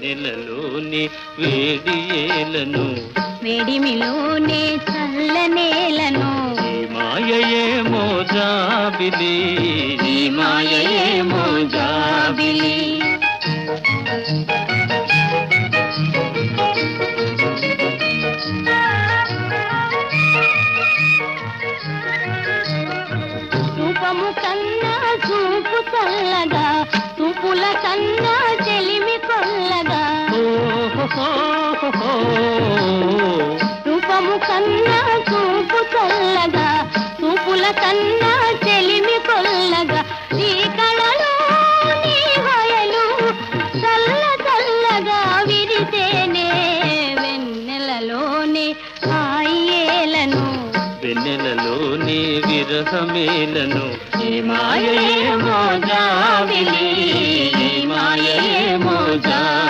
వెన్నెలలోని వేడి ఏలను వేడిమిలోనే చల్లనేలను ఈ మాయయేమో జాబిలి ఈ మాయయేమో జాబిలి రూపము కన్నా చూపు చల్లగా చూపుల కన్నా చెలిమి కొల్లగా రూపము కన్నా చూపు చల్లగా చూపుల కన్నా చెలిమి కొల్లగా ఈ కళలో నీ హయలు చల్ల చల్లగా విరితేనే వెన్నెలలోనే హాయేలను వెన్నెలలోని విరహమేలను ఈ మాయయేమో జాబిలి ఈ మాయయేమో జాబిలి